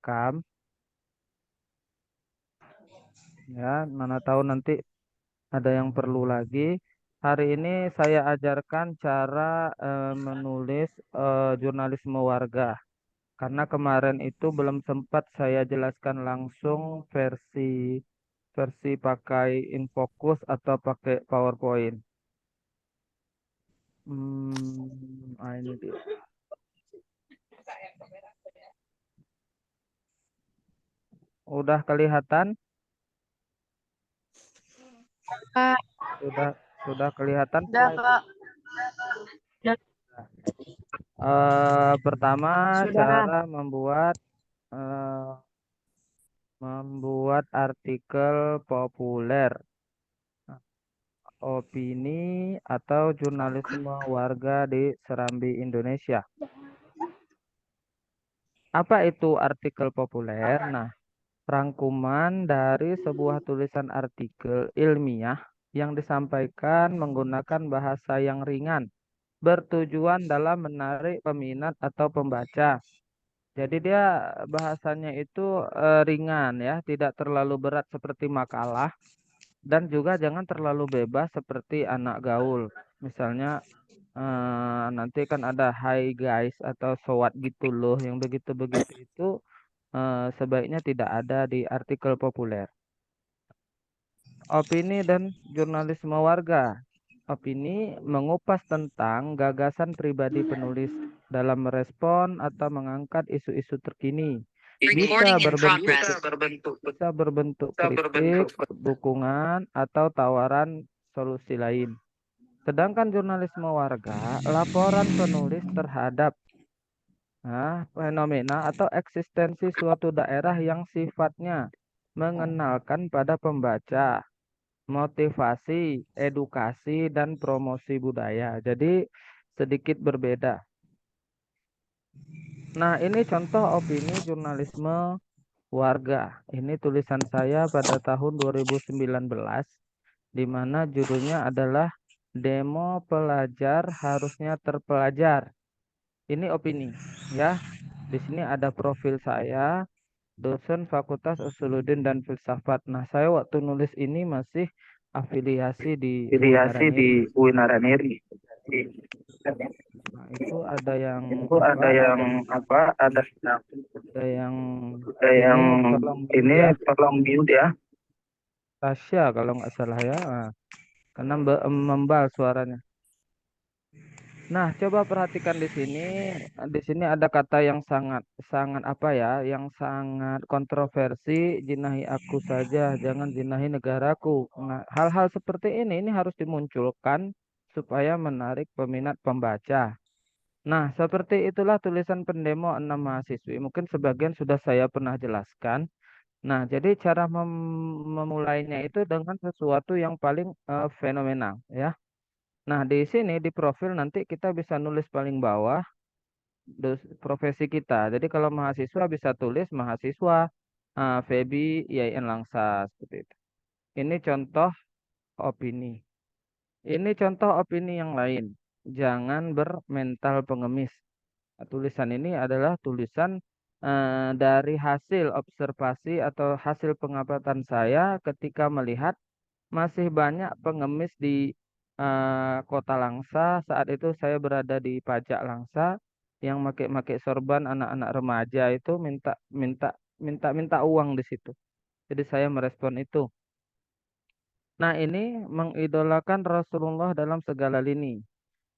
direkam. Ya, mana tahu nanti ada yang perlu lagi. Hari ini saya ajarkan cara menulis jurnalisme warga. Karena kemarin itu belum sempat saya jelaskan langsung versi versi pakai InFocus atau pakai PowerPoint. Ini dia. Udah kelihatan? Kak, Sudah sudah kelihatan udah slide. Kak, udah, Pertama sudah. cara eh, membuat artikel populer, opini atau jurnalisme warga di Serambi Indonesia. Apa itu artikel populer? Nah, rangkuman dari sebuah tulisan artikel ilmiah yang disampaikan menggunakan bahasa yang ringan, bertujuan dalam menarik peminat atau pembaca. Jadi dia bahasanya itu ringan ya, tidak terlalu berat seperti makalah dan juga jangan terlalu bebas seperti anak gaul. Misalnya nanti kan ada hi guys atau so what gitu loh, yang begitu-begitu itu sebaiknya tidak ada di artikel populer. Opini dan jurnalisme warga. Opini mengupas tentang gagasan pribadi penulis dalam merespon atau mengangkat isu-isu terkini. Bisa berbentuk kritik, dukungan, atau tawaran solusi lain. Sedangkan jurnalisme warga, laporan penulis terhadap fenomena atau eksistensi suatu daerah yang sifatnya mengenalkan pada pembaca, motivasi, edukasi, dan promosi budaya. Jadi sedikit berbeda. Nah, ini contoh opini jurnalisme warga. Ini tulisan saya pada tahun 2019, di mana judulnya adalah Demo Pelajar Harusnya Terpelajar. Ini opini, ya. Di sini ada profil saya, dosen Fakultas Usuluddin dan Filsafat. Nah, saya waktu nulis ini masih afiliasi di UIN Afiliasi di Araniri. UIN Araniri. Nah, itu ada yang Itu apa? ada yang apa? Ada yang Ada ini yang tolong mute ini ya, tolong mute ya. Tasya kalau nggak salah ya. Nah, karena membal suaranya. Nah, coba perhatikan di sini. Di sini ada kata yang sangat sangat apa ya, yang sangat kontroversi. Jinahi aku saja, jangan jinahi negaraku. Nah, hal-hal seperti ini harus dimunculkan supaya menarik peminat pembaca. Nah, seperti itulah tulisan pendemo 6 mahasiswi. Mungkin sebagian sudah saya pernah jelaskan. Nah, jadi cara memulainya itu dengan sesuatu yang paling fenomenal ya. Nah, di sini di profil nanti kita bisa nulis paling bawah profesi kita. Jadi kalau mahasiswa bisa tulis mahasiswa Feby IAIN Langsa seperti itu. Ini contoh opini. Ini contoh opini yang lain. Jangan bermental pengemis. Nah, tulisan ini adalah tulisan dari hasil observasi atau hasil pengamatan saya ketika melihat masih banyak pengemis di Kota Langsa. Saat itu saya berada di Pajak Langsa yang make-make sorban anak-anak remaja itu minta minta minta uang di situ. Jadi saya merespon itu. Nah, ini mengidolakan Rasulullah dalam segala lini.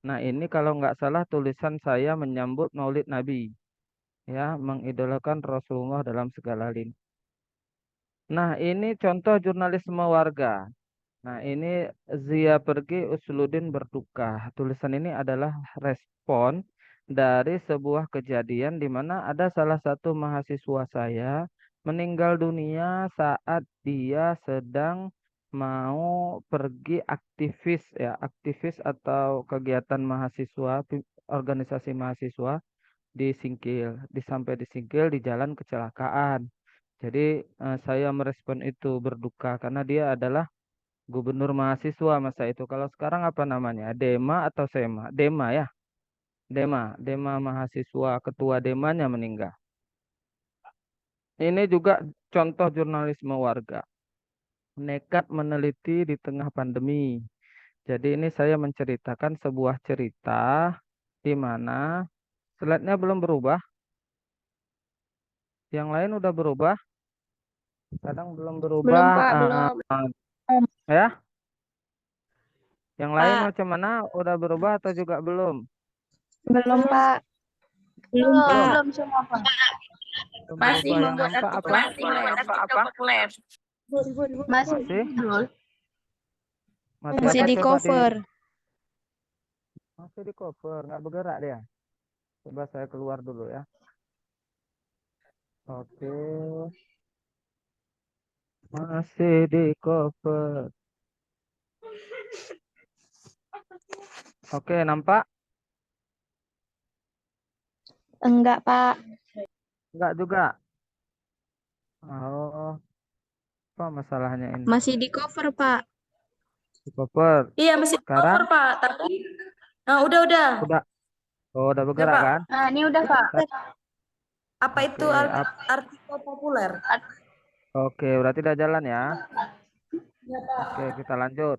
Nah, ini kalau nggak salah tulisan saya menyambut Maulid Nabi. Ya, mengidolakan Rasulullah dalam segala lini. Nah, ini contoh jurnalisme warga. Nah, ini Zia pergi, Usuluddin berduka. Tulisan ini adalah respon dari sebuah kejadian di mana ada salah satu mahasiswa saya meninggal dunia saat dia sedang mau pergi aktivis ya, aktivis atau kegiatan mahasiswa, organisasi mahasiswa di Singkil, sampai di Singkil di jalan kecelakaan. Jadi saya merespon itu berduka karena dia adalah gubernur mahasiswa masa itu. Kalau sekarang apa namanya? Dema atau Sema? Dema ya. Dema mahasiswa, ketua Demanya meninggal. Ini juga contoh jurnalisme warga. Nekat meneliti di tengah pandemi. Jadi ini saya menceritakan sebuah cerita di mana slide-nya belum berubah, yang lain udah berubah, kadang belum Belum, berubah. Pak, belum. Ya, yang lain Pak, macam mana? Udah berubah atau juga belum? belum, Pak. Belum, Pak. Belum, Semua, Pak. belum Masih berubah. Yang membuat nampak artikel apa? populer. Populer. Masih Masih, judul. masih Masih apa? di Coba cover. masih di cover, nggak bergerak dia. Coba saya keluar dulu ya. Oke, masih di cover. Oke, nampak? Enggak, Pak. Nggak juga. Oh, apa masalahnya ini? Masih di cover, Pak. Di cover. Iya masih cover Sekarang Pak, tapi udah. udah, oh, udah Udah bergerak Pak. kan? Nah, ini udah, Pak. Apa Oke, itu artikel populer? oke, berarti udah jalan ya. Ya Pak. Oke, kita lanjut.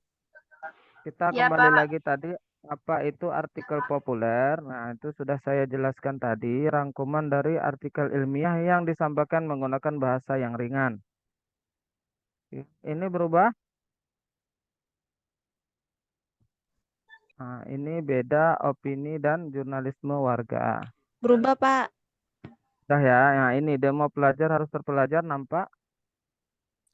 Kita Ya, kembali Pak. lagi tadi, apa itu artikel populer? Nah, itu sudah saya jelaskan tadi, rangkuman dari artikel ilmiah yang disampaikan menggunakan bahasa yang ringan. Ini berubah. Nah, ini beda opini dan jurnalisme warga. Berubah, Pak. Dah ya, nah ini demo pelajar harus terpelajar, nampak?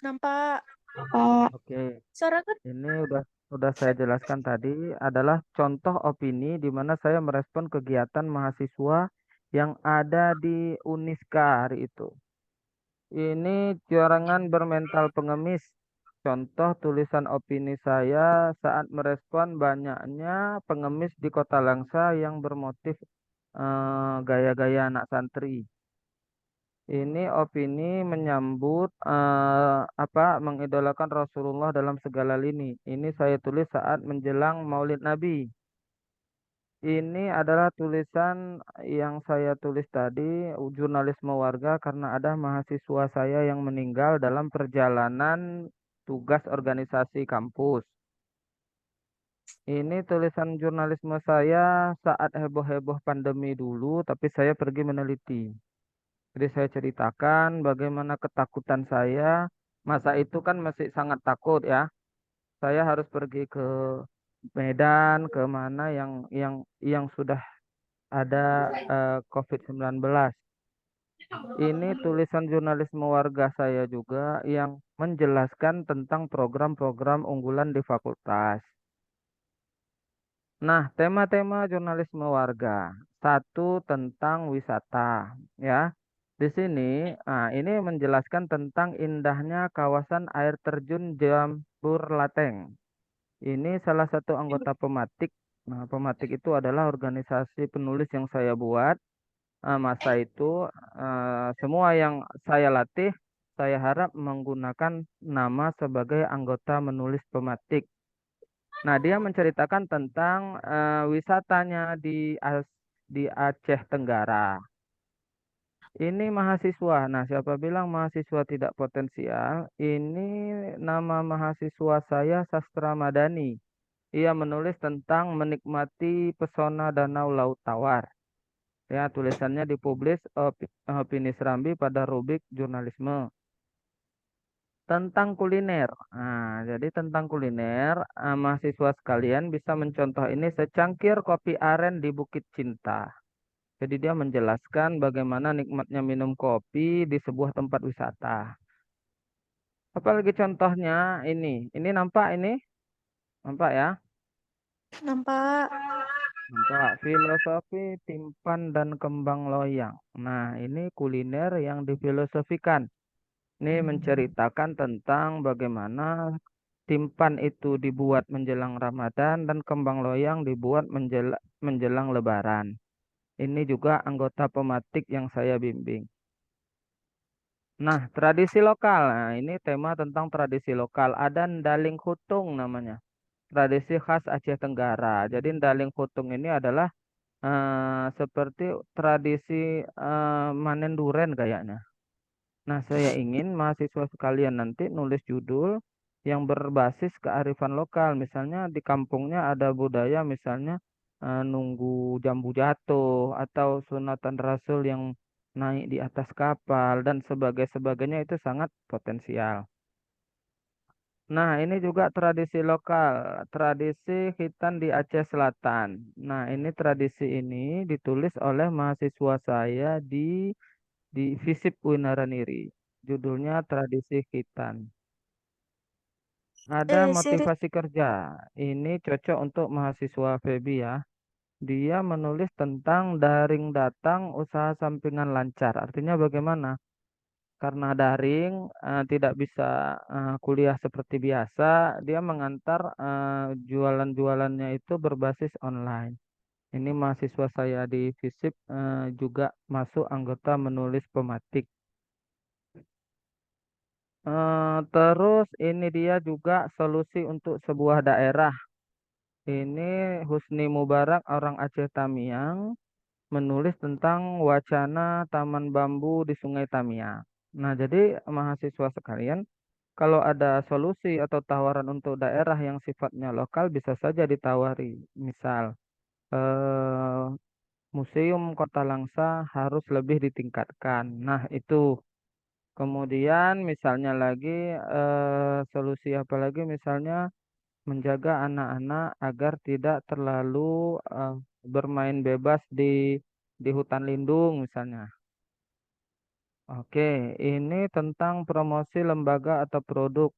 Nampak. Pak. Oke. Suara kan? Ini udah saya jelaskan tadi adalah contoh opini di mana saya merespon kegiatan mahasiswa yang ada di Uniska hari itu. Ini jangan bermental pengemis. Contoh tulisan opini saya saat merespon banyaknya pengemis di Kota Langsa yang bermotif gaya-gaya anak santri. Ini opini menyambut mengidolakan Rasulullah dalam segala lini. Ini saya tulis saat menjelang Maulid Nabi. Ini adalah tulisan yang saya tulis tadi, jurnalisme warga karena ada mahasiswa saya yang meninggal dalam perjalanan tugas organisasi kampus. Ini tulisan jurnalisme saya saat heboh-heboh pandemi dulu, tapi saya pergi meneliti. Jadi saya ceritakan bagaimana ketakutan saya. Masa itu kan masih sangat takut ya. Saya harus pergi ke Medan, ke mana yang sudah ada COVID-19. Ini tulisan jurnalisme warga saya juga yang menjelaskan tentang program-program unggulan di fakultas. Nah, tema-tema jurnalisme warga. Satu tentang wisata, ya. Di sini, ini menjelaskan tentang indahnya kawasan air terjun Jambu Lateng. Ini salah satu anggota Pematik. Nah, Pematik itu adalah organisasi penulis yang saya buat. Masa itu, semua yang saya latih, saya harap menggunakan nama sebagai anggota menulis Pematik. Nah, dia menceritakan tentang wisatanya di Aceh Tenggara. Ini mahasiswa. Nah, siapa bilang mahasiswa tidak potensial? Ini nama mahasiswa saya Sastra Madani. Ia menulis tentang menikmati pesona Danau Laut Tawar. Ya, tulisannya dipublis Opini Serambi pada rubrik jurnalisme. Tentang kuliner. Nah, jadi tentang kuliner, mahasiswa sekalian bisa mencontoh ini secangkir kopi aren di Bukit Cinta. Jadi dia menjelaskan bagaimana nikmatnya minum kopi di sebuah tempat wisata. Apalagi contohnya ini nampak ini, nampak ya, Nampak. nampak filosofi timpan dan kembang loyang. Nah, ini kuliner yang difilosofikan. Ini menceritakan tentang bagaimana timpan itu dibuat menjelang Ramadan dan kembang loyang dibuat menjelang Lebaran. Ini juga anggota pematik yang saya bimbing. Nah, tradisi lokal. Nah, ini tema tentang tradisi lokal. Ada Ndaling Hutung namanya. Tradisi khas Aceh Tenggara. Jadi Ndaling Hutung ini adalah seperti tradisi manen duren kayaknya. Nah, saya ingin mahasiswa sekalian nanti nulis judul yang berbasis kearifan lokal. Misalnya di kampungnya ada budaya misalnya nunggu jambu jatuh atau sunatan rasul yang naik di atas kapal dan sebagainya itu sangat potensial. Nah, ini juga tradisi lokal, tradisi khitan di Aceh Selatan. Nah, ini tradisi ini ditulis oleh mahasiswa saya di FISIP Winaraniri. Judulnya Tradisi Khitan. Ada Siri. motivasi kerja. Ini cocok untuk mahasiswa Febi ya. Dia menulis tentang daring datang usaha sampingan lancar. Artinya bagaimana? Karena daring tidak bisa kuliah seperti biasa, dia mengantar jualan-jualannya itu berbasis online. Ini mahasiswa saya di FISIP juga masuk anggota menulis pematik. Terus ini dia juga solusi untuk sebuah daerah. Ini Husni Mubarak orang Aceh Tamiang menulis tentang wacana taman bambu di Sungai Tamiang. Nah, jadi mahasiswa sekalian, kalau ada solusi atau tawaran untuk daerah yang sifatnya lokal bisa saja ditawari. Misal, eh, Museum Kota Langsa harus lebih ditingkatkan. Nah, itu. Kemudian misalnya lagi solusi apa lagi misalnya menjaga anak-anak agar tidak terlalu bermain bebas di hutan lindung misalnya. Oke, ini tentang promosi lembaga atau produk.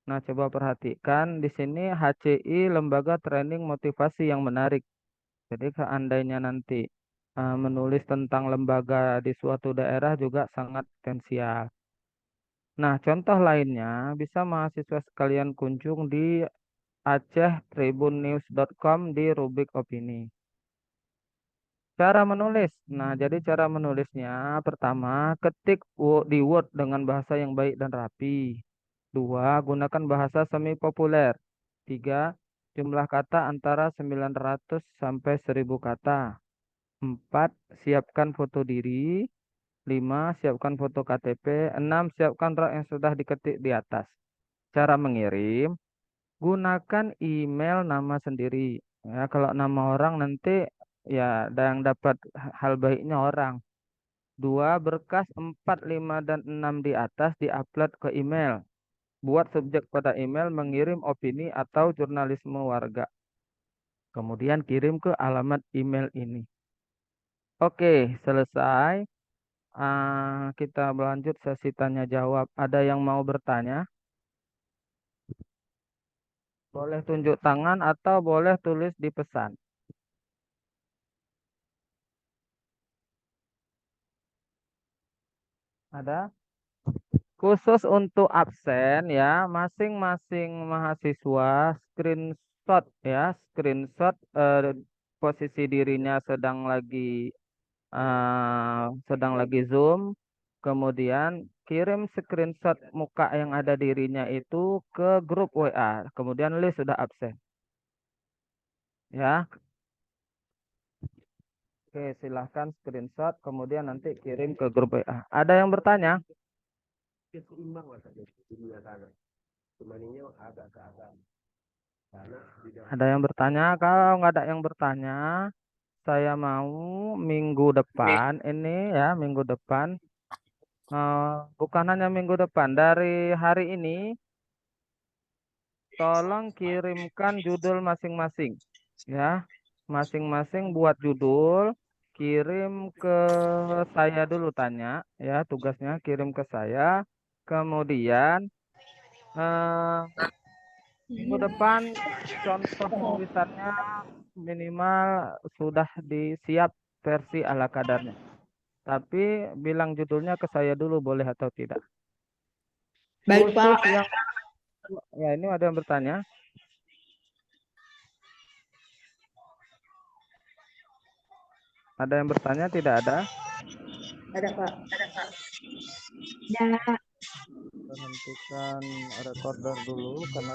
Nah, coba perhatikan di sini HCI lembaga training motivasi yang menarik. Jadi seandainya nanti menulis tentang lembaga di suatu daerah juga sangat potensial. Nah, contoh lainnya bisa mahasiswa sekalian kunjung di acehtribunnews.com di rubrik opini. Cara menulis. Nah, jadi cara menulisnya pertama, ketik di Word dengan bahasa yang baik dan rapi. Dua, gunakan bahasa semi populer. Tiga, jumlah kata antara 900 sampai 1000 kata. Empat, siapkan foto diri. Lima, siapkan foto KTP. Enam, siapkan rak yang sudah diketik di atas. Cara mengirim, gunakan email nama sendiri. Ya, kalau nama orang nanti ya ada yang dapat hal baiknya orang. Dua, berkas 4, 5, dan 6 di atas diupload ke email. Buat subjek pada email mengirim opini atau jurnalisme warga. Kemudian kirim ke alamat email ini. Oke, selesai. Kita berlanjut sesi tanya jawab. Ada yang mau bertanya? Boleh tunjuk tangan atau boleh tulis di pesan. Ada? Khusus untuk absen ya, masing-masing mahasiswa screenshot ya, screenshot posisi dirinya sedang lagi Zoom, kemudian kirim screenshot muka yang ada dirinya itu ke grup WA, kemudian list sudah absen. Ya, oke silahkan screenshot, kemudian nanti kirim ke grup WA. Ada yang bertanya? Ada yang bertanya? Kalau nggak ada yang bertanya, saya mau minggu depan ini ya, minggu depan, bukan hanya minggu depan, dari hari ini, tolong kirimkan judul masing-masing. Ya, masing-masing buat judul, kirim ke saya dulu tanya, ya tugasnya kirim ke saya. Kemudian eh, minggu depan contoh tulisannya minimal sudah disiap versi ala kadarnya. Tapi bilang judulnya ke saya dulu boleh atau tidak. Baik, Khusus Pak. yang ya ini ada yang bertanya. Ada yang bertanya? Tidak ada. Ada, Pak. Ya. Kita hentikan recorder dulu karena